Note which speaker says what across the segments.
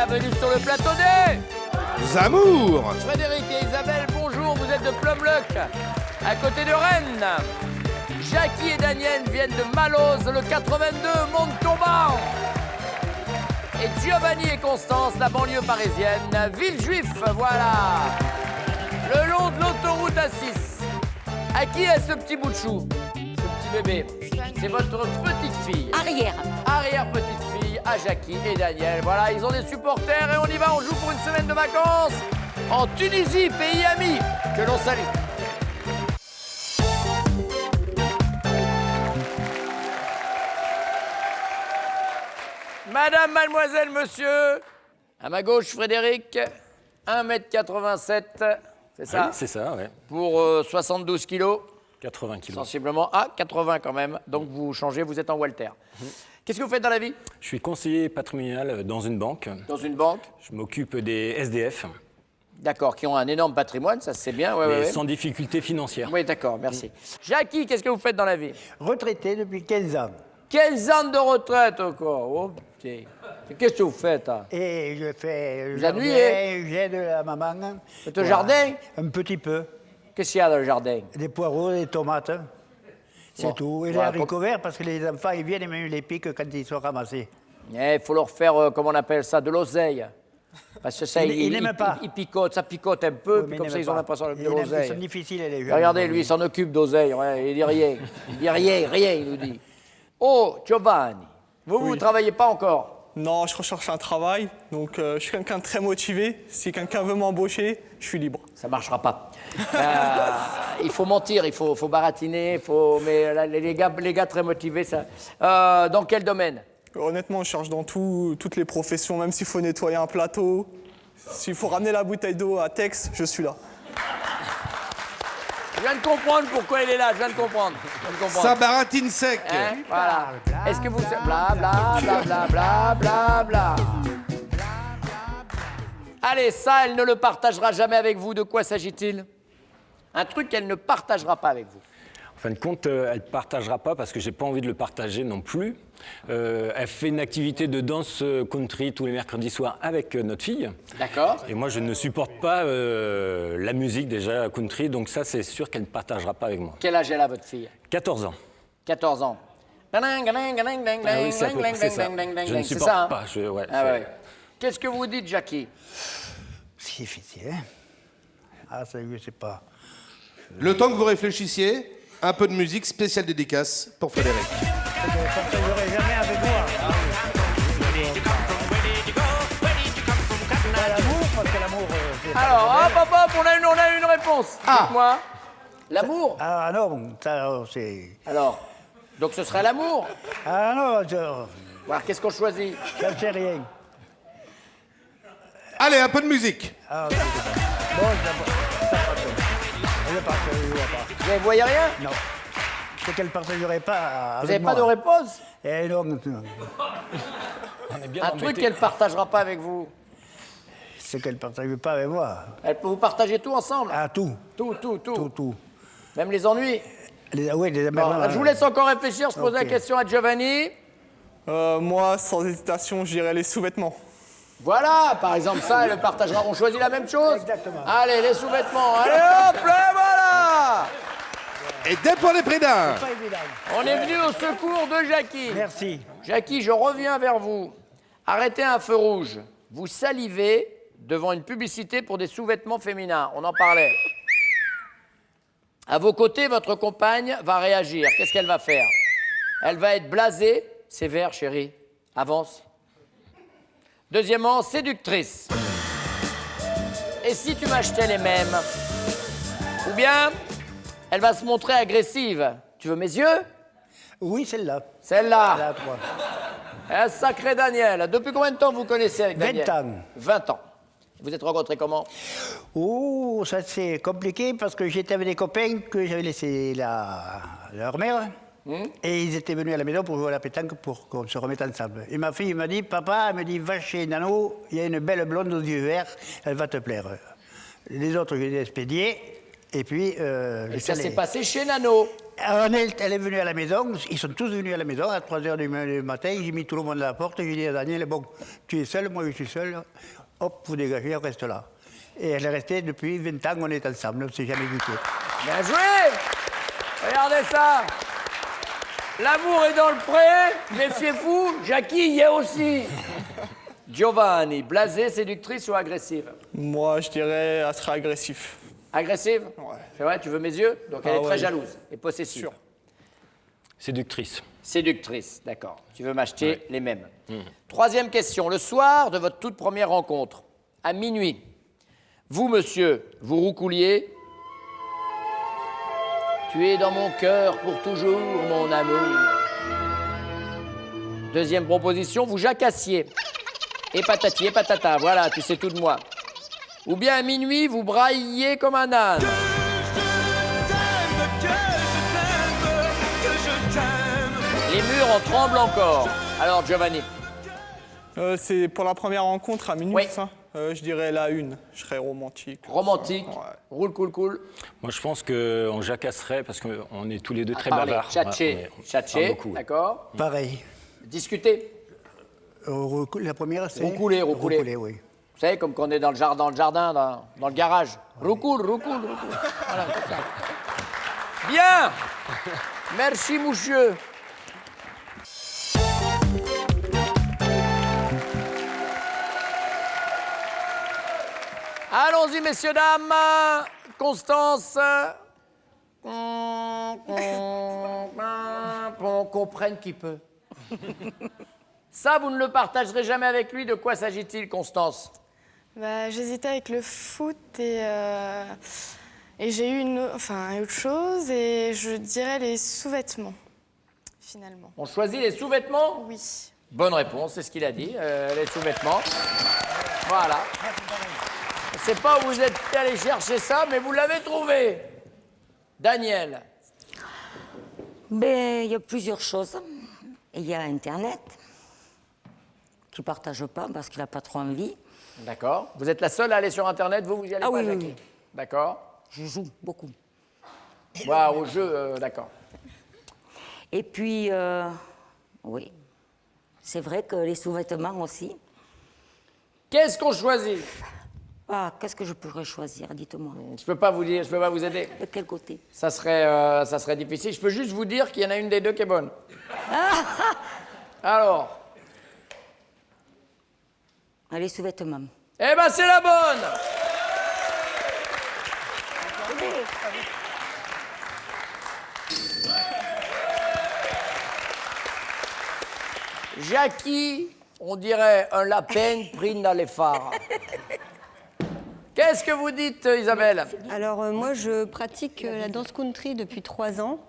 Speaker 1: Bienvenue sur le plateau des
Speaker 2: Amour.
Speaker 1: Frédéric et Isabelle, bonjour, vous êtes de Plumlock, à côté de Rennes. Jackie et Daniel viennent de Malose, le 82, Montauban. Et Giovanni et Constance, la banlieue parisienne, Villejuif, voilà. Le long de l'autoroute A6. À qui est ce petit bout de chou? Ce petit bébé? C'est votre petite fille.
Speaker 3: Arrière.
Speaker 1: Arrière-petite-fille à Jackie et Daniel. Voilà, ils ont des supporters et on y va, on joue pour une semaine de vacances en Tunisie, pays ami, que l'on salue. Madame, mademoiselle, monsieur, à ma gauche, Frédéric, 1m87, c'est ça?
Speaker 4: Oui, c'est ça, ouais.
Speaker 1: Pour 72 kilos.
Speaker 4: 80 kilos.
Speaker 1: Sensiblement. Ah, 80 quand même. Donc vous changez, vous êtes en Walter. Qu'est-ce que vous faites dans la vie?
Speaker 4: Je suis conseiller patrimonial dans une banque.
Speaker 1: Dans une banque?
Speaker 4: Je m'occupe des SDF,
Speaker 1: D'accord, qui ont un énorme patrimoine, ça c'est bien. Ouais,
Speaker 4: mais
Speaker 1: ouais, ouais.
Speaker 4: sans difficulté financière.
Speaker 1: Oui, d'accord, merci. Jackie, qu'est-ce que vous faites dans la vie?
Speaker 5: Retraité depuis 15 ans.
Speaker 1: 15 ans de retraite encore. Oh, putain. Qu'est-ce que vous faites? Hein?
Speaker 5: Et je fais le
Speaker 1: Vous
Speaker 5: jardin,
Speaker 1: ennuyez?
Speaker 5: j'aide la maman.
Speaker 1: Vous faites le jardin?
Speaker 5: Un petit peu.
Speaker 1: Qu'est-ce qu'il y a dans le jardin?
Speaker 5: Des poireaux, des tomates. C'est
Speaker 1: Bon.
Speaker 5: tout. Et les
Speaker 1: Voilà,
Speaker 5: haricots verts, parce que les enfants, ils viennent et même les piquent quand ils sont ramassés.
Speaker 1: Il faut leur faire, comment on appelle ça, de l'oseille. Parce que ça,
Speaker 5: Ils n'aiment pas.
Speaker 1: Ils picotent, ça picote un peu,
Speaker 5: Oui,
Speaker 1: puis
Speaker 5: mais
Speaker 1: comme ça, ils ont l'impression de
Speaker 5: Ils
Speaker 1: l'oseille.
Speaker 5: sont difficiles, les jeunes.
Speaker 1: Regardez, lui, il s'en occupe d'oseille. Ouais, il dit rien. Il dit rien, rien, il nous dit. Oh, Giovanni, vous ne travaillez pas encore?
Speaker 6: Non, je recherche un travail, donc je suis quelqu'un de très motivé. Si quelqu'un veut m'embaucher, je suis libre.
Speaker 1: Ça ne marchera pas. Il faut mentir, il faut baratiner, mais là, les gars très motivés, ça. Dans quel domaine?
Speaker 6: Honnêtement, je cherche dans toutes les professions, même s'il faut nettoyer un plateau, s'il faut ramener la bouteille d'eau à Tex, je suis là.
Speaker 1: Je viens de comprendre pourquoi il est là, je viens de comprendre.
Speaker 2: Ça baratine sec.
Speaker 1: Hein, voilà. Est-ce que vous... Bla, bla, bla, bla, bla, bla, bla. Allez, ça, elle ne le partagera jamais avec vous. De quoi s'agit-il? Un truc qu'elle ne partagera pas avec vous.
Speaker 4: En fin de compte, elle ne partagera pas parce que j'ai pas envie de le partager non plus. Elle fait une activité de danse country tous les mercredis soirs avec notre fille.
Speaker 1: D'accord.
Speaker 4: Et moi, je ne supporte pas la musique déjà country, donc ça, c'est sûr qu'elle ne partagera pas avec moi.
Speaker 1: Quel âge elle a, votre fille?
Speaker 4: 14 ans.
Speaker 1: 14 ans.
Speaker 4: Ah oui, c'est à peu près ça. Je ne
Speaker 1: C'est
Speaker 4: supporte
Speaker 1: ça, hein?
Speaker 4: pas. Ouais,
Speaker 1: Ah
Speaker 4: c'est-
Speaker 1: ouais. Qu'est-ce que vous dites, Jackie?
Speaker 5: C'est difficile, hein? Ah, ça, je sais pas.
Speaker 2: Le temps que vous réfléchissiez, un peu de musique spéciale dédicace pour Frédéric.
Speaker 5: Je ne partagerai jamais avec moi. Pas l'amour, parce que l'amour... c'est pas
Speaker 1: Alors,
Speaker 5: le
Speaker 1: hop, hop, hop, on a une réponse.
Speaker 2: Ah.
Speaker 1: Dites-moi. L'amour?
Speaker 5: Ah non, ça, c'est...
Speaker 1: Alors, donc ce serait l'amour.
Speaker 5: Ah non,
Speaker 1: Voilà, qu'est-ce qu'on choisit?
Speaker 5: j'en sais rien.
Speaker 2: Allez, un peu de musique.
Speaker 5: Ah, ok, bon, ça passe. Je ne partagerai pas.
Speaker 1: Vous ne voyez rien?
Speaker 5: Non. C'est qu'elle ne partagerait pas
Speaker 1: Vous
Speaker 5: avec
Speaker 1: n'avez pas de
Speaker 5: moi.
Speaker 1: réponse?
Speaker 5: Eh non, non.
Speaker 4: On est bien
Speaker 1: Un
Speaker 4: embêtés.
Speaker 1: truc qu'elle ne partagera pas avec vous.
Speaker 5: C'est qu'elle ne partage pas avec moi.
Speaker 1: Elle peut vous partager tout ensemble?
Speaker 5: Ah, tout.
Speaker 1: Tout.
Speaker 5: Tout.
Speaker 1: Même les ennuis?
Speaker 5: Oui, les
Speaker 1: Bon, je vous laisse encore réfléchir. Je pose la
Speaker 5: Ok.
Speaker 1: question à Giovanni.
Speaker 6: Moi, sans hésitation, je dirais les sous-vêtements.
Speaker 1: Voilà, par exemple, ça, elle le partagera. On choisit la même chose?
Speaker 5: Exactement.
Speaker 1: Allez, les sous-vêtements. Allez, hop, là, voilà!
Speaker 2: Et dès pour les prix d'un.
Speaker 5: Pas évident.
Speaker 1: On est venu au secours de Jackie.
Speaker 5: Merci.
Speaker 1: Jackie, je reviens vers vous. Arrêtez un feu rouge. Vous salivez devant une publicité pour des sous-vêtements féminins. On en parlait. À vos côtés, votre compagne va réagir. Qu'est-ce qu'elle va faire? Elle va être blasée. Sévère, chérie. Avance. Deuxièmement, séductrice. Et si tu m'achetais les mêmes? Ou bien, elle va se montrer agressive. Tu veux mes yeux?
Speaker 5: Oui, celle-là.
Speaker 1: Celle-là.
Speaker 5: Là, toi.
Speaker 1: Un sacré Daniel. Depuis combien de temps vous connaissez avec
Speaker 5: 20
Speaker 1: Daniel?
Speaker 5: ans.
Speaker 1: 20 ans. Vous êtes rencontrés comment?
Speaker 5: Oh, ça c'est compliqué parce que j'étais avec des copains que j'avais laissé leur mère. Et ils étaient venus à la maison pour jouer à la pétanque pour qu'on se remette ensemble. Et ma fille m'a dit, papa, elle me dit, va chez Nano, il y a une belle blonde aux yeux verts, elle va te plaire. Les autres, je les ai expédiés. Et puis,
Speaker 1: Et ça s'est passé chez Nano.
Speaker 5: elle est venue à la maison, ils sont tous venus à la maison à 3h du matin, j'ai mis tout le monde à la porte, j'ai dit à Daniel, bon, tu es seul, moi je suis seul, hop, vous dégagez, on reste là. Et elle est restée depuis 20 ans, on est ensemble, on ne s'est jamais quittés.
Speaker 1: Bien joué! Regardez ça! L'amour est dans le pré, méfiez-vous, Jackie y est aussi. Giovanni, blasée, séductrice ou agressive?
Speaker 6: Moi, je dirais, elle serait agressif.
Speaker 1: Agressive?
Speaker 6: Ouais.
Speaker 1: C'est vrai, tu veux mes yeux? Donc elle
Speaker 6: Ah
Speaker 1: est très
Speaker 6: ouais.
Speaker 1: jalouse et possessive.
Speaker 6: Sûr.
Speaker 4: Séductrice.
Speaker 1: Séductrice, d'accord. Tu veux m'acheter les mêmes. Troisième question. Le soir de votre toute première rencontre, à minuit, vous, monsieur, vous roucouliez. Tu es dans mon cœur pour toujours, mon amour. Deuxième proposition, vous jacassiez. Et patati et patata, voilà, tu sais tout de moi. Ou bien à minuit, vous brailliez comme un âne. Les murs en tremblent encore. Alors, Giovanni,
Speaker 6: C'est pour la première rencontre à minuit,
Speaker 1: Oui.
Speaker 6: ça Je dirais la une. Je serais romantique.
Speaker 1: romantique,
Speaker 6: Ouais.
Speaker 1: roule, cool.
Speaker 4: Moi, je pense qu'on jacasserait parce qu'on est tous les deux très
Speaker 1: Parlez,
Speaker 4: bavards.
Speaker 1: tchatcher,
Speaker 4: Ouais, on
Speaker 1: tchatcher,
Speaker 4: parle beaucoup, ouais.
Speaker 1: d'accord.
Speaker 5: Pareil.
Speaker 1: Discuter.
Speaker 5: La première, c'est...
Speaker 1: Roucouler.
Speaker 5: Roucouler, oui.
Speaker 1: Vous savez, comme quand on est dans le jardin, dans le garage. Roucoule. Voilà, comme ça. Bien. Merci, monsieur. Allons-y, messieurs, dames. Constance. Qu'on comprenne qui peut. Ça, vous ne le partagerez jamais avec lui. De quoi s'agit-il, Constance?
Speaker 3: Bah, j'hésitais avec le foot et j'ai eu autre chose et je dirais les sous-vêtements, finalement.
Speaker 1: On choisit les sous-vêtements?
Speaker 3: Oui.
Speaker 1: Bonne réponse, c'est ce qu'il a dit, les sous-vêtements. Voilà. Je ne sais pas où vous êtes allé chercher ça, mais vous l'avez trouvé. Daniel.
Speaker 7: Ben, il y a plusieurs choses. Il y a Internet, qui ne partage pas parce qu'il n'a pas trop envie.
Speaker 1: D'accord. Vous êtes la seule à aller sur Internet, vous y allez
Speaker 7: Ah
Speaker 1: pas,
Speaker 7: oui,
Speaker 1: Jackie?
Speaker 7: oui.
Speaker 1: D'accord.
Speaker 7: Je joue beaucoup.
Speaker 1: Voilà, au jeu, d'accord.
Speaker 7: Et puis, oui, c'est vrai que les sous-vêtements aussi.
Speaker 1: Qu'est-ce qu'on choisit?
Speaker 7: Ah, qu'est-ce que je pourrais choisir, dites-moi.
Speaker 1: Je peux pas vous dire, je peux pas vous aider.
Speaker 7: De quel côté?
Speaker 1: Ça serait difficile. Je peux juste vous dire qu'il y en a une des deux qui est bonne. Alors,
Speaker 7: Ah, les sous-vêtements.
Speaker 1: eh ben c'est la bonne. Jackie, on dirait un lapin pris dans les phares. Qu'est-ce que vous dites, Isabelle?
Speaker 8: Alors moi je pratique la danse country depuis 3 ans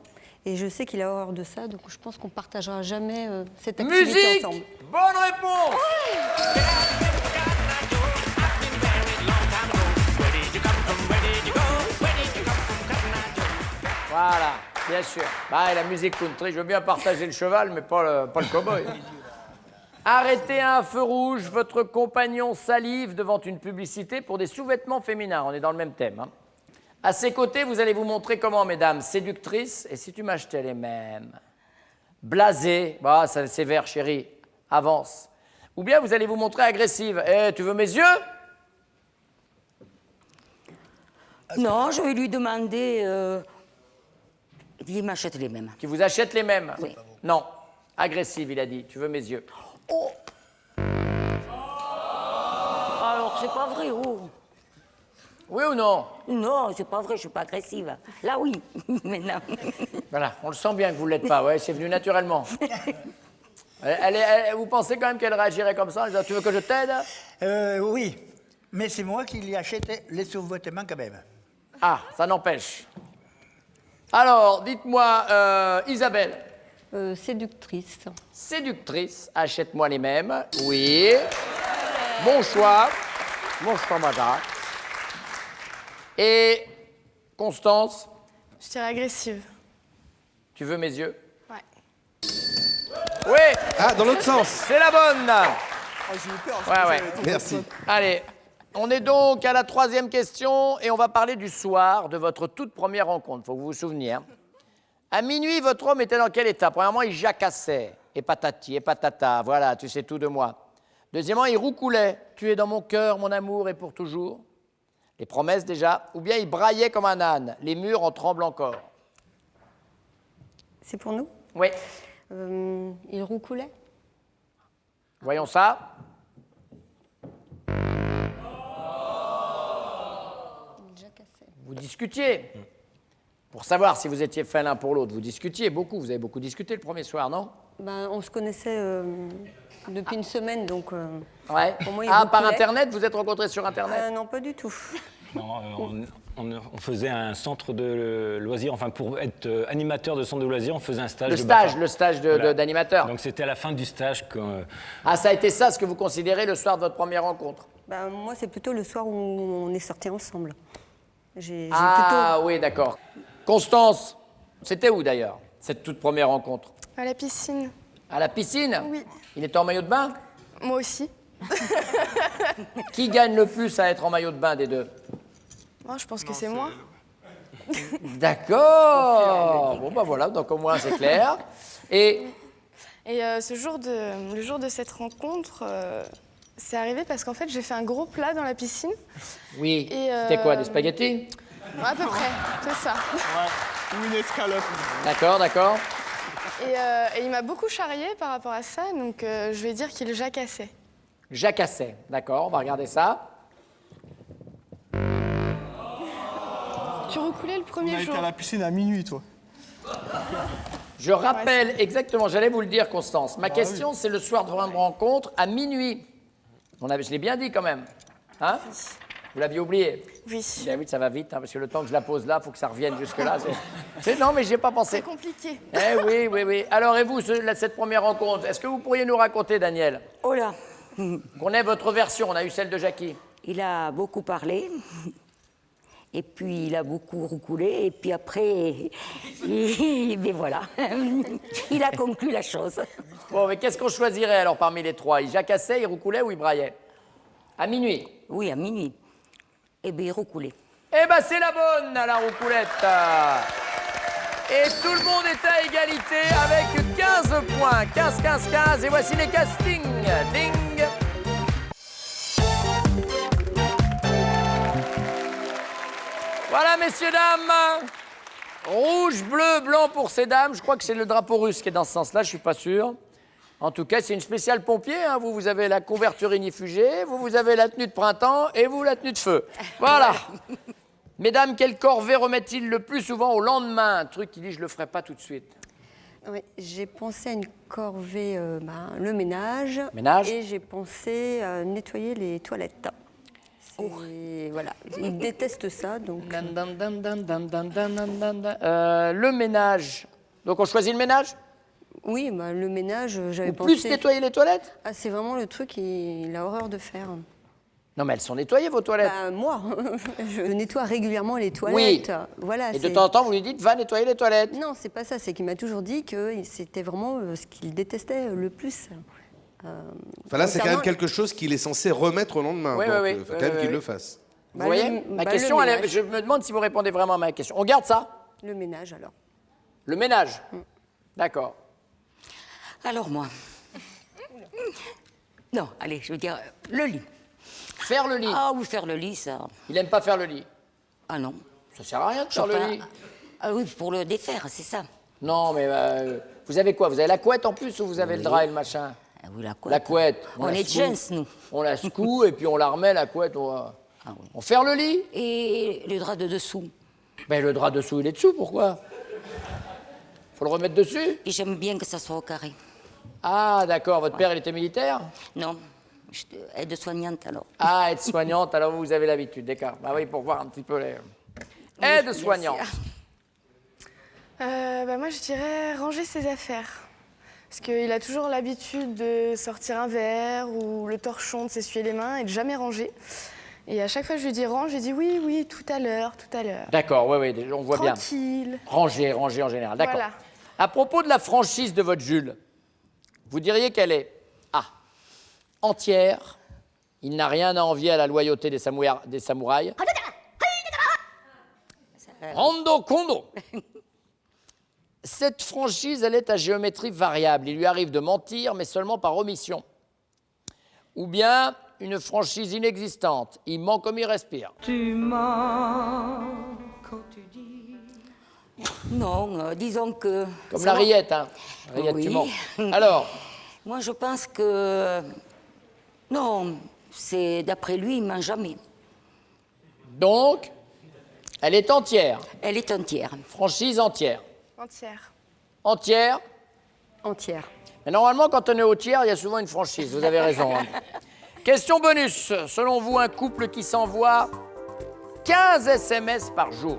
Speaker 8: et je sais qu'il a horreur de ça, donc je pense qu'on partagera jamais cette activité
Speaker 1: Musique.
Speaker 8: ensemble.
Speaker 1: Bonne réponse. Voilà, bien sûr. Bah, la musique country, je veux bien partager le cheval, mais pas le cow-boy. Arrêtez à un feu rouge, votre compagnon salive devant une publicité pour des sous-vêtements féminins. On est dans le même thème. Hein. À ses côtés, vous allez vous montrer comment, mesdames, séductrice. Et si tu m'achetais les mêmes? Blasée, bah, ça, c'est vert, chérie, avance. Ou bien vous allez vous montrer agressive. Eh, tu veux mes yeux?
Speaker 7: Non, je vais lui demander... Il m'achète les mêmes.
Speaker 1: Qui vous achète les mêmes?
Speaker 7: Oui.
Speaker 1: Non, agressive, il a dit. Tu veux mes yeux?
Speaker 7: Oh Alors, c'est pas vrai, oh.
Speaker 1: Oui ou non?
Speaker 7: Non, c'est pas vrai, je suis pas agressive. Là, oui, mais non.
Speaker 1: Voilà, on le sent bien que vous ne l'êtes pas, ouais, c'est venu naturellement. Vous pensez quand même qu'elle réagirait comme ça? En disant, tu veux que je t'aide?
Speaker 5: Oui, mais c'est moi qui lui achète les sous-vêtements quand même.
Speaker 1: Ah, ça n'empêche. Alors, dites-moi, Isabelle,
Speaker 8: Séductrice.
Speaker 1: séductrice, achète-moi les mêmes. Oui. Bon choix. Bon choix, madame. Et Constance,
Speaker 3: Je dirais agressive.
Speaker 1: tu veux mes yeux?
Speaker 3: Ouais.
Speaker 1: Oui,
Speaker 2: Ah, dans l'autre sens.
Speaker 1: c'est la bonne.
Speaker 6: Ah, j'ai eu peur. je
Speaker 1: Ouais,
Speaker 6: pensais
Speaker 1: ouais.
Speaker 6: que j'allais tomber
Speaker 2: Merci.
Speaker 6: enceinte.
Speaker 1: Allez, On est donc à la 3e question et on va parler du soir de votre toute première rencontre. Faut que vous vous souveniez. Hein. À minuit, votre homme était dans quel état? Premièrement, il jacassait. Et patati, et patata. Voilà, tu sais tout de moi. Deuxièmement, il roucoulait. Tu es dans mon cœur, mon amour, et pour toujours. Les promesses déjà. Ou bien il braillait comme un âne. Les murs en tremblent encore.
Speaker 8: C'est pour nous.
Speaker 1: Oui.
Speaker 8: Il roucoulait.
Speaker 1: Voyons ça. Vous discutiez. Pour savoir si vous étiez fait l'un pour l'autre, vous discutiez beaucoup. Vous avez beaucoup discuté le premier soir, non?
Speaker 8: Ben, on se connaissait depuis une semaine, donc
Speaker 1: Ouais.
Speaker 8: pour moi, il
Speaker 1: par
Speaker 8: roucoulait.
Speaker 1: Internet? Vous êtes rencontrés sur Internet?
Speaker 8: Non, pas du tout.
Speaker 4: Non, on faisait un centre de loisirs, enfin pour être animateur de centre de loisirs, on faisait un stage.
Speaker 1: Le stage d'animateur.
Speaker 4: Donc c'était à la fin du stage que...
Speaker 1: Ah, ça a été ça ce que vous considérez le soir de votre première rencontre?
Speaker 8: Ben, moi, c'est plutôt le soir où on est sortis ensemble. J'ai
Speaker 1: Oui, d'accord. Constance, c'était où d'ailleurs, cette toute première rencontre?
Speaker 3: À la piscine.
Speaker 1: À la piscine?
Speaker 3: Oui.
Speaker 1: Il était en maillot de bain?
Speaker 3: Moi aussi.
Speaker 1: Qui gagne le plus à être en maillot de bain des deux?
Speaker 3: Moi, je pense que c'est moi.
Speaker 1: D'accord. Bon, bah voilà, donc au moins c'est clair. Et
Speaker 3: Et le jour de cette rencontre, c'est arrivé parce qu'en fait, j'ai fait un gros plat dans la piscine.
Speaker 1: oui,
Speaker 3: Et,
Speaker 1: c'était quoi, des spaghettis?
Speaker 3: À peu près, c'est ça.
Speaker 6: Ou une escalope.
Speaker 1: D'accord, d'accord.
Speaker 3: Et il m'a beaucoup charrié par rapport à ça, donc je vais dire qu'il jacassait.
Speaker 1: Jacassait, d'accord, on va regarder ça.
Speaker 3: Tu roucoulais le
Speaker 6: On
Speaker 3: premier
Speaker 6: a été
Speaker 3: jour.
Speaker 6: à la piscine à minuit, toi.
Speaker 1: Je rappelle exactement, j'allais vous le dire, Constance. Ma question, c'est le soir de votre rencontre à minuit. Je l'ai bien dit quand même. Hein? Vous l'aviez oublié?
Speaker 3: Oui.
Speaker 1: Bien oui, ça va vite, hein, parce que le temps que je la pose là, il faut que ça revienne jusque-là. Non, mais j'y ai pas pensé.
Speaker 3: C'est compliqué.
Speaker 1: Eh oui, oui, oui. Alors, et vous, cette première rencontre, est-ce que vous pourriez nous raconter, Daniel,
Speaker 7: Oh là,
Speaker 1: qu'on ait votre version? On a eu celle de Jackie.
Speaker 7: il a beaucoup parlé. Et puis il a beaucoup roucoulé. Et puis après, mais voilà, il a conclu la chose.
Speaker 1: Bon, mais qu'est-ce qu'on choisirait alors parmi les trois? Il jacassait, il roucoulait ou il braillait? À minuit.
Speaker 7: Oui, à minuit. Et bien il roucoulait.
Speaker 1: Eh ben, c'est la bonne, la roucoulette. Et tout le monde est à égalité avec 15 points. 15, 15, 15. Et voici les castings. Ding. Voilà, messieurs, dames. Rouge, bleu, blanc pour ces dames. Je crois que c'est le drapeau russe qui est dans ce sens-là, je ne suis pas sûr. En tout cas, c'est une spéciale pompier. Hein. Vous avez la couverture inifugée, vous avez la tenue de printemps et vous la tenue de feu. Voilà. Mesdames, quelle corvée remet-il le plus souvent au lendemain? Un truc qui dit je ne le ferai pas tout de suite.
Speaker 8: Oui, j'ai pensé à une corvée, le ménage.
Speaker 1: Ménage.
Speaker 8: Et j'ai pensé à nettoyer les toilettes. Voilà, il déteste ça, donc...
Speaker 1: Le ménage. Donc on choisit le ménage?
Speaker 8: Oui, le ménage, j'avais
Speaker 1: Ou
Speaker 8: pensé...
Speaker 1: plus nettoyer les toilettes?
Speaker 8: Ah, c'est vraiment le truc qu'il a horreur de faire.
Speaker 1: Non, mais elles sont nettoyées, vos toilettes.
Speaker 8: Moi, je nettoie régulièrement les toilettes. Voilà,
Speaker 1: Et de temps en temps, vous lui dites, va nettoyer les toilettes.
Speaker 8: Non, c'est pas ça. C'est qu'il m'a toujours dit que c'était vraiment ce qu'il détestait le plus.
Speaker 2: Enfin, là, c'est quand même
Speaker 8: concernant-
Speaker 2: quelque chose qu'il est censé remettre au lendemain.
Speaker 1: Oui,
Speaker 2: donc,
Speaker 1: oui,
Speaker 2: il faut
Speaker 1: oui,
Speaker 2: quand même
Speaker 1: oui,
Speaker 2: qu'il
Speaker 1: oui.
Speaker 2: le fasse.
Speaker 1: Vous voyez, ma question,
Speaker 8: le ménage.
Speaker 1: je me demande si vous répondez vraiment à ma question. On garde ça?
Speaker 8: Le ménage, alors.
Speaker 1: Le ménage. D'accord.
Speaker 7: Alors moi. Non, allez, je veux dire, le lit.
Speaker 1: Faire le lit.
Speaker 7: Ah oui, faire le lit, ça.
Speaker 1: Il n'aime pas faire le lit.
Speaker 7: Ah non.
Speaker 1: Ça sert à rien de faire le lit.
Speaker 7: Ah oui, pour le défaire, c'est ça.
Speaker 1: Non, mais vous avez quoi? Vous avez la couette en plus ou vous avez le drap et le machin?
Speaker 7: Ah oui, la couette.
Speaker 1: La couette.
Speaker 7: On
Speaker 1: la
Speaker 7: est
Speaker 1: secoue.
Speaker 7: gens, nous.
Speaker 1: On la secoue et puis on la remet, la couette.
Speaker 7: Ah oui.
Speaker 1: On fait le lit?
Speaker 7: Et le drap de dessous.
Speaker 1: Ben, le drap dessous, il est dessous, pourquoi? Faut le remettre dessus?
Speaker 7: Et j'aime bien que ça soit au carré.
Speaker 1: Ah, d'accord. Votre père, il était militaire?
Speaker 7: Non, aide-soignante alors.
Speaker 1: Ah, aide-soignante, alors vous avez l'habitude, d'accord. Bah oui, pour voir un petit peu les... Aide-soignante.
Speaker 3: Moi, je dirais ranger ses affaires. Parce qu'il a toujours l'habitude de sortir un verre ou le torchon, de s'essuyer les mains et de jamais ranger. Et à chaque fois, je lui dis range, il dit oui, oui, tout à l'heure, tout à l'heure.
Speaker 1: D'accord, oui, oui, on voit bien.
Speaker 3: Tranquille.
Speaker 1: Ranger, ranger en général, d'accord.
Speaker 3: Voilà.
Speaker 1: À propos de la franchise de votre Jules, vous diriez qu'elle est A, entière, Il n'a rien à envier à la loyauté des samouraïs. Rando Kondo. Cette franchise, elle est à géométrie variable. Il lui arrive de mentir, mais seulement par omission. Ou bien une franchise inexistante. Il ment comme il respire.
Speaker 7: Tu mens quand tu dis. Non, disons que.
Speaker 1: Comme la rillette, hein. Rillette,
Speaker 7: Oui.
Speaker 1: tu mens. Alors,
Speaker 7: Moi, je pense que. Non, c'est d'après lui, il ment jamais.
Speaker 1: donc, elle est entière.
Speaker 7: Elle est entière.
Speaker 1: Franchise entière.
Speaker 3: Entière.
Speaker 1: Entière.
Speaker 8: Entière.
Speaker 1: Mais normalement, quand on est au tiers, il y a souvent une franchise. Vous avez raison. Hein. Question bonus. Selon vous, un couple qui s'envoie 15 SMS par jour.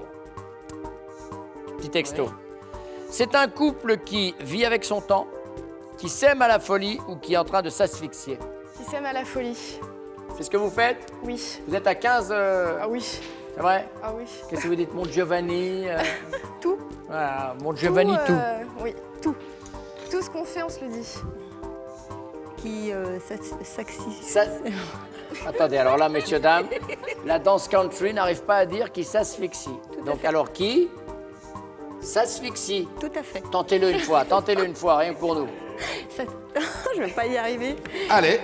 Speaker 1: Petit texto. C'est un couple qui vit avec son temps, qui s'aime à la folie ou qui est en train de s'asphyxier.
Speaker 3: Qui s'aime à la folie.
Speaker 1: C'est ce que vous faites?
Speaker 3: Oui.
Speaker 1: Vous êtes à 15...
Speaker 3: Ah oui.
Speaker 1: C'est vrai?
Speaker 3: Ah oui.
Speaker 1: Qu'est-ce que vous dites? Mon Giovanni
Speaker 3: Tout.
Speaker 1: Voilà, mon Giovanni, tout.
Speaker 3: Oui, tout. Tout ce qu'on fait, on se le dit.
Speaker 8: Qui s'axie.
Speaker 1: Ça- Attendez, alors là, messieurs, dames, la danse country n'arrive pas à dire qui s'asphyxie. Donc, alors qui s'asphyxie?
Speaker 8: Tout à fait.
Speaker 1: Tentez-le une fois, rien que pour nous.
Speaker 8: Ça- je ne vais pas y arriver.
Speaker 2: Allez,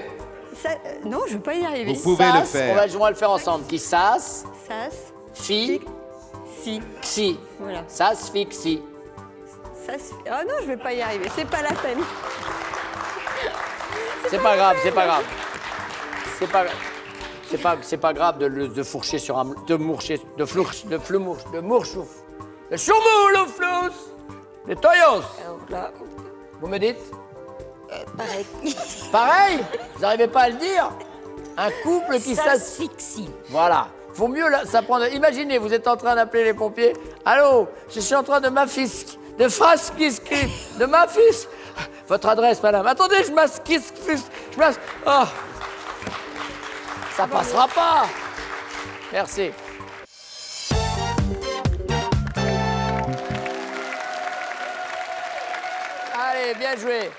Speaker 8: Non, je ne vais pas y arriver.
Speaker 2: vous pouvez le
Speaker 1: Sas,
Speaker 2: faire.
Speaker 1: on va le faire ensemble. Qui s'as,
Speaker 8: Sas,
Speaker 1: fi,
Speaker 8: si.
Speaker 1: xi.
Speaker 8: Voilà.
Speaker 1: S'asphyxie.
Speaker 8: Ah non, je ne vais pas y arriver. C'est pas la peine.
Speaker 1: C'est pas grave, c'est pas grave. C'est pas grave de fourcher sur un... de mourcher, de mourchouf. De choumou, le flous. De toyos.
Speaker 7: Alors là,
Speaker 1: Vous me dites?
Speaker 7: pareil.
Speaker 1: Pareil? Vous n'arrivez pas à le dire? Un couple qui
Speaker 7: S'asphyxie.
Speaker 1: Voilà. Faut mieux s'apprendre. Imaginez, vous êtes en train d'appeler les pompiers. Allô, je suis en train de m'affisque, de frasquisque, de m'affisque. Votre adresse, madame. Attendez, je m'asquisque, je m'as... Oh. Ça passera pas. Merci. Allez, bien joué.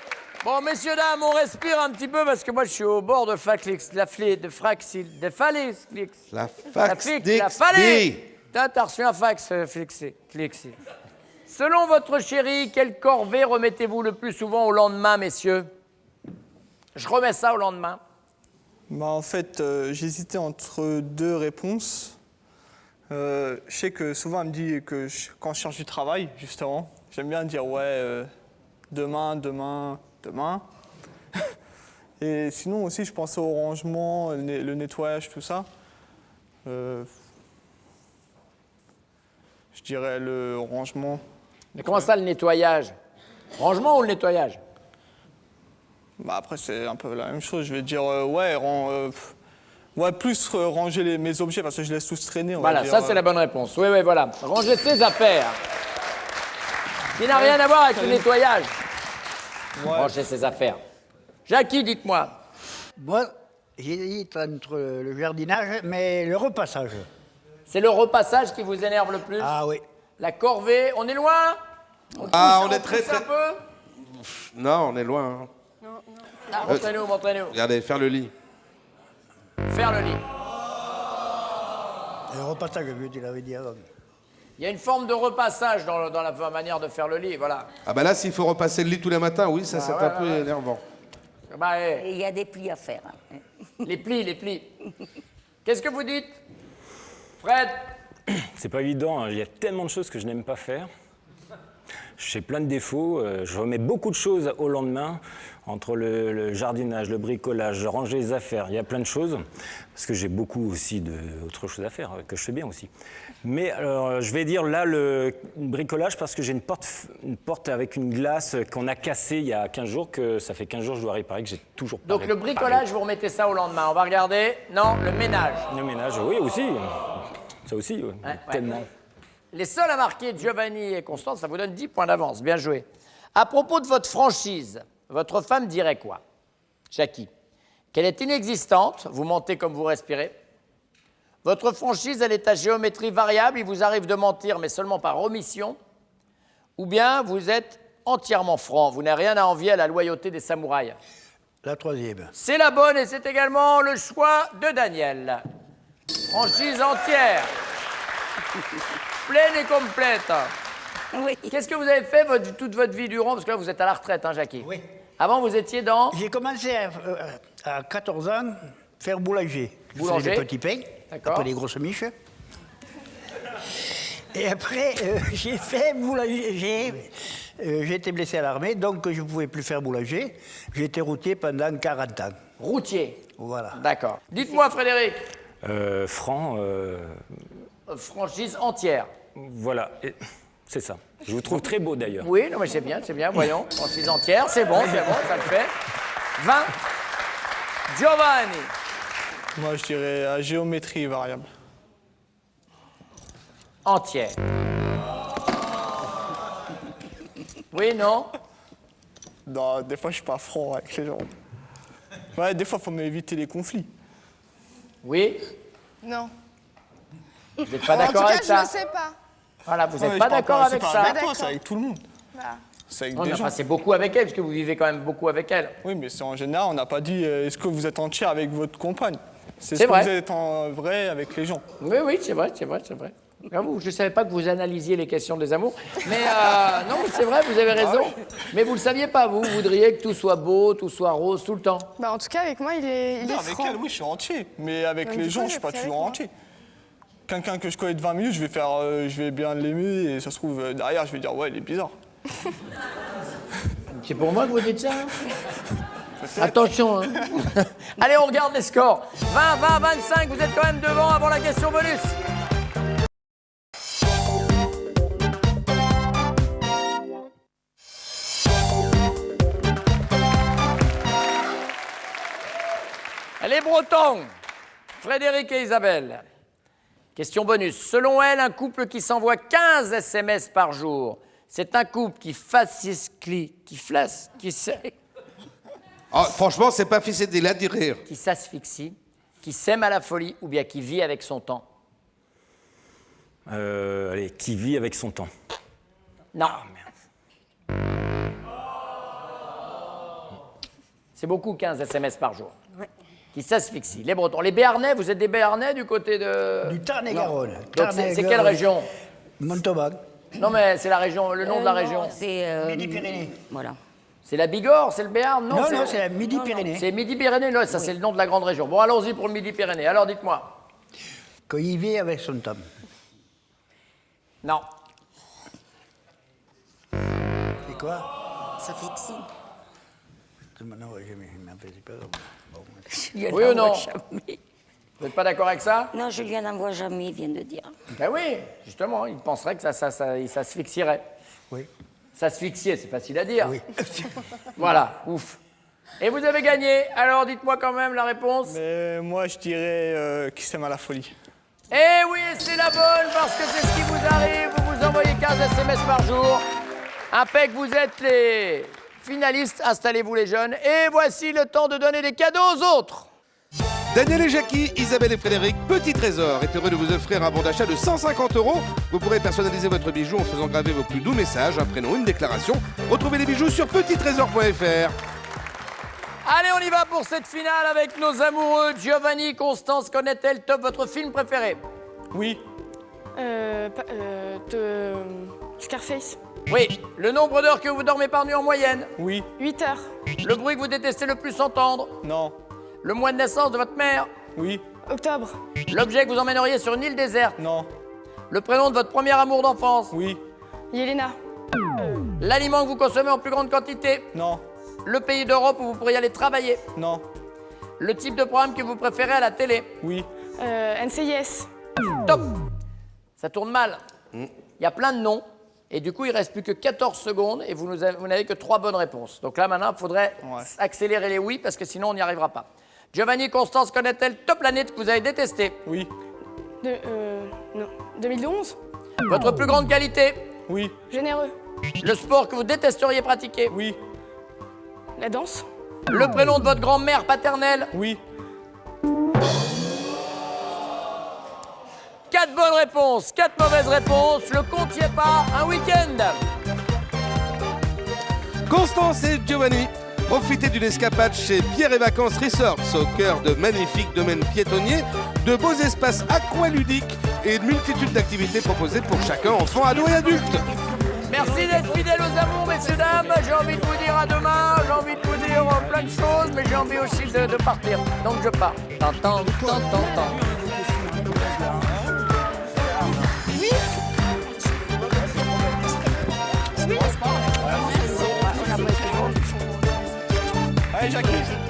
Speaker 1: Bon, messieurs, dames, on respire un petit peu parce que moi, je suis au bord de Faclix, la Falix.
Speaker 2: La
Speaker 1: La
Speaker 2: fax
Speaker 1: fixe, la Falix. T'as reçu un fax, Flixi. Selon votre chérie, quelle corvée remettez-vous le plus souvent au lendemain, messieurs? Je remets ça au lendemain.
Speaker 6: Bah, en fait, j'hésitais entre deux réponses. Je sais que souvent, elle me dit que quand je cherche du travail, justement, j'aime bien dire ouais, demain. Et sinon aussi, je pensais au rangement, le nettoyage, tout ça. Je dirais le rangement.
Speaker 1: Mais comment ça, le nettoyage? Rangement ou le nettoyage?
Speaker 6: Bah après, c'est un peu la même chose. Je vais dire ouais, plus ranger mes objets parce que je laisse tous traîner. On
Speaker 1: Voilà,
Speaker 6: va dire,
Speaker 1: ça, c'est la bonne réponse. Oui, voilà. Ranger ses affaires. Qui n'a rien à voir avec le nettoyage.
Speaker 6: ouais.
Speaker 1: Ranger ses affaires. Jackie, dites-moi.
Speaker 5: Moi, j'hésite entre le jardinage, mais le repassage.
Speaker 1: C'est le repassage qui vous énerve le plus?
Speaker 5: Ah oui.
Speaker 1: La corvée, on est loin?
Speaker 2: On est très,
Speaker 1: pousse un
Speaker 2: très...
Speaker 1: peu?
Speaker 2: Non, on est loin. hein.
Speaker 1: Montrez-nous.
Speaker 2: Regardez, faire le lit.
Speaker 1: Faire le lit.
Speaker 5: Le repassage, je veux dire, la veut dire.
Speaker 1: Il y a une forme de repassage dans la manière de faire le lit, voilà.
Speaker 2: Ah bah là, s'il faut repasser le lit tous les matins, oui, ça c'est
Speaker 1: ouais,
Speaker 2: un peu énervant.
Speaker 1: Bah,
Speaker 7: Et il y a des plis à faire. hein.
Speaker 1: les plis. Qu'est-ce que vous dites, Fred?
Speaker 4: C'est pas évident, hein. Il y a tellement de choses que je n'aime pas faire. J'ai plein de défauts, je remets beaucoup de choses au lendemain, entre le jardinage, le bricolage, je range les affaires, il y a plein de choses, parce que j'ai beaucoup aussi d'autres choses à faire, que je fais bien aussi. Mais alors, je vais dire là le bricolage, parce que j'ai une porte avec une glace qu'on a cassée il y a 15 jours, que ça fait 15 jours que je dois réparer, que j'ai toujours pas
Speaker 1: Donc le
Speaker 4: réparé.
Speaker 1: bricolage, vous remettez ça au lendemain. On va regarder. Non, le ménage.
Speaker 4: Le ménage, oui, aussi. Ça aussi, ouais,
Speaker 1: Ouais.
Speaker 4: tellement.
Speaker 1: Les seuls à marquer, Giovanni et Constance, ça vous donne 10 points d'avance. Bien joué. À propos de votre franchise, votre femme dirait quoi? Jackie, qu'elle est inexistante, vous mentez comme vous respirez. Votre franchise, elle est à géométrie variable, il vous arrive de mentir, mais seulement par omission. Ou bien vous êtes entièrement franc, vous n'avez rien à envier à la loyauté des samouraïs.
Speaker 5: La troisième.
Speaker 1: C'est la bonne et c'est également le choix de Daniel. Franchise entière. Pleine et complète.
Speaker 7: Oui.
Speaker 1: Qu'est-ce que vous avez fait toute votre vie durant? Parce que là, vous êtes à la retraite, hein, Jackie?
Speaker 5: Oui.
Speaker 1: Avant, vous étiez dans...
Speaker 5: J'ai commencé à 14 ans faire boulanger. Je
Speaker 1: Boulanger.
Speaker 5: faisais des petits pains,
Speaker 1: D'accord.
Speaker 5: après des grosses miches. Et après, j'ai fait boulanger. J'ai été blessé à l'armée, donc je ne pouvais plus faire boulanger. J'ai été routier pendant 40 ans.
Speaker 1: Routier.
Speaker 5: Voilà.
Speaker 1: D'accord. Dites-moi, Frédéric.
Speaker 4: Franc,
Speaker 1: Franchise entière.
Speaker 4: voilà, c'est ça. Je vous trouve très beau d'ailleurs.
Speaker 1: Oui, non, mais c'est bien, voyons. Franchise entière, c'est bon, ça le fait. 20. Giovanni.
Speaker 6: Moi, je dirais à géométrie variable.
Speaker 1: Entière. Oui, non?
Speaker 6: Non, des fois, je suis pas franc avec les gens. Ouais, des fois, il faut m'éviter les conflits.
Speaker 1: Oui?
Speaker 3: Non.
Speaker 1: Vous n'êtes pas
Speaker 3: En tout
Speaker 1: d'accord
Speaker 3: cas,
Speaker 1: avec
Speaker 3: je
Speaker 1: ça?
Speaker 3: ne sais pas.
Speaker 1: Voilà, vous
Speaker 6: Ouais,
Speaker 1: n'êtes
Speaker 6: je
Speaker 1: pas
Speaker 6: parle
Speaker 1: d'accord avec
Speaker 6: c'est pas
Speaker 1: ça?
Speaker 6: avec toi, c'est avec tout le monde.
Speaker 3: Voilà.
Speaker 6: C'est avec
Speaker 1: Non, mais
Speaker 6: des gens.
Speaker 1: enfin, c'est beaucoup avec elle, parce que vous vivez quand même beaucoup avec elle.
Speaker 6: Oui, mais c'est en général, on n'a pas dit est-ce que vous êtes entier avec votre compagne. C'est
Speaker 1: C'est
Speaker 6: ce que
Speaker 1: vrai.
Speaker 6: vous êtes en vrai avec les gens.
Speaker 1: Oui, c'est vrai. J'avoue, je ne savais pas que vous analysiez les questions des amours. Mais non, mais c'est vrai, vous avez raison. Mais vous ne le saviez pas, vous voudriez que tout soit beau, tout soit rose, tout le temps.
Speaker 3: Bah, en tout cas, avec moi, il est
Speaker 6: Non, avec
Speaker 3: franc.
Speaker 6: elle, oui, je suis entier. Mais avec
Speaker 3: Donc,
Speaker 6: les
Speaker 3: du
Speaker 6: gens,
Speaker 3: coup,
Speaker 6: je suis pas
Speaker 3: c'est avec
Speaker 6: toujours
Speaker 3: moi.
Speaker 6: entier. Quelqu'un que je connais de 20 minutes, je vais bien l'aimer et ça se trouve, derrière, je vais dire, ouais, il est bizarre.
Speaker 1: C'est pour moi que vous dites ça? Attention, hein. Allez, on regarde les scores. 20, 25, vous êtes quand même devant avant la question bonus. Les Bretons, Frédéric et Isabelle. Question bonus. Selon elle, un couple qui s'envoie 15 SMS par jour, c'est un couple qui
Speaker 2: Ah, franchement, c'est pas fils là d'y rire.
Speaker 1: qui s'asphyxie, qui s'aime à la folie ou bien qui vit avec son temps.
Speaker 4: Allez, qui vit avec son temps.
Speaker 1: Non. C'est beaucoup 15 SMS par jour. Qui s'asphyxie. Les Bretons. Les Béarnais, vous êtes des Béarnais du côté de...
Speaker 5: Du Tarn-et-Garonne.
Speaker 1: Donc c'est quelle région?
Speaker 5: Montauban.
Speaker 1: Non mais c'est la région, le nom de la région.
Speaker 7: C'est
Speaker 5: Midi-Pyrénées.
Speaker 7: voilà.
Speaker 1: C'est la Bigorre, c'est le Béarn?
Speaker 5: Non, c'est la Midi-Pyrénées.
Speaker 1: C'est Midi-Pyrénées, non, ça c'est le nom de la grande région. Bon, allons-y pour le Midi-Pyrénées. Alors dites-moi.
Speaker 5: Quand il vit avec son temps.
Speaker 1: Non.
Speaker 5: C'est quoi?
Speaker 7: Ça fixie.
Speaker 5: Non, je m'en faisais pas. Bon.
Speaker 7: Julien
Speaker 1: Oui ou
Speaker 7: n'en
Speaker 1: non?
Speaker 7: voit jamais.
Speaker 1: Vous n'êtes pas d'accord avec ça?
Speaker 7: Non, Julien n'en voit jamais, il vient de dire.
Speaker 1: Ben oui, justement, il penserait que il s'asphyxierait.
Speaker 5: Oui.
Speaker 1: S'asphyxier, c'est facile à dire.
Speaker 5: Oui.
Speaker 1: Voilà, ouf. Et vous avez gagné, alors dites-moi quand même la réponse.
Speaker 6: Mais moi, je dirais qui s'aime à la folie.
Speaker 1: Eh oui, c'est la bonne, parce que c'est ce qui vous arrive. Vous vous envoyez 15 SMS par jour. Impec, vous êtes les finalistes. Installez-vous les jeunes. Et voici le temps de donner des cadeaux aux autres.
Speaker 2: Daniel et Jackie, Isabelle et Frédéric, Petit Trésor est heureux de vous offrir un bon d'achat de 150 €. Vous pourrez personnaliser votre bijou en faisant graver vos plus doux messages, un prénom, une déclaration. Retrouvez les bijoux sur petittrésor.fr.
Speaker 1: Allez, on y va pour cette finale avec nos amoureux. Giovanni, Constance, connaît-elle top votre film préféré?
Speaker 6: Oui,
Speaker 3: Scarface.
Speaker 1: Oui. Le nombre d'heures que vous dormez par nuit en moyenne?
Speaker 6: oui,
Speaker 3: 8 heures.
Speaker 1: Le bruit que vous détestez le plus entendre?
Speaker 6: non,
Speaker 1: Le mois de naissance de votre mère?
Speaker 6: oui,
Speaker 3: Octobre.
Speaker 1: L'objet que vous emmèneriez sur une île déserte?
Speaker 6: non,
Speaker 1: Le prénom de votre premier amour d'enfance?
Speaker 6: oui,
Speaker 3: Yelena.
Speaker 1: L'aliment que vous consommez en plus grande quantité?
Speaker 6: non,
Speaker 1: Le pays d'Europe où vous pourriez aller travailler?
Speaker 6: non,
Speaker 1: Le type de programme que vous préférez à la télé?
Speaker 6: oui,
Speaker 3: NCIS.
Speaker 1: Top. Ça tourne mal. Il y a plein de noms. Et du coup, il ne reste plus que 14 secondes et vous n'avez que 3 bonnes réponses. Donc là, maintenant, il faudrait accélérer les oui parce que sinon, on n'y arrivera pas. Giovanni, Constance, connaît-elle Top Planète que vous avez détesté?
Speaker 6: oui,
Speaker 3: Non. 2011.
Speaker 1: Votre plus grande qualité?
Speaker 6: oui,
Speaker 3: Généreux.
Speaker 1: Le sport que vous détesteriez pratiquer?
Speaker 6: oui,
Speaker 3: La danse.
Speaker 1: Le prénom de votre grand-mère paternelle?
Speaker 6: oui.
Speaker 1: 4 bonnes réponses, 4 mauvaises réponses. Le compte n'y est pas. Un week-end.
Speaker 2: Constance et Giovanni, Profitez d'une escapade chez Pierre et Vacances Resorts, au cœur de magnifiques domaines piétonniers, de beaux espaces aqualudiques et une multitude d'activités proposées pour chacun, enfant, ado et adulte.
Speaker 1: Merci d'être fidèles aux amours, messieurs, dames. J'ai envie de vous dire à demain, j'ai envie de vous dire plein de choses, mais j'ai envie aussi de partir. Donc je pars. Tant.
Speaker 6: Allez, Jackie.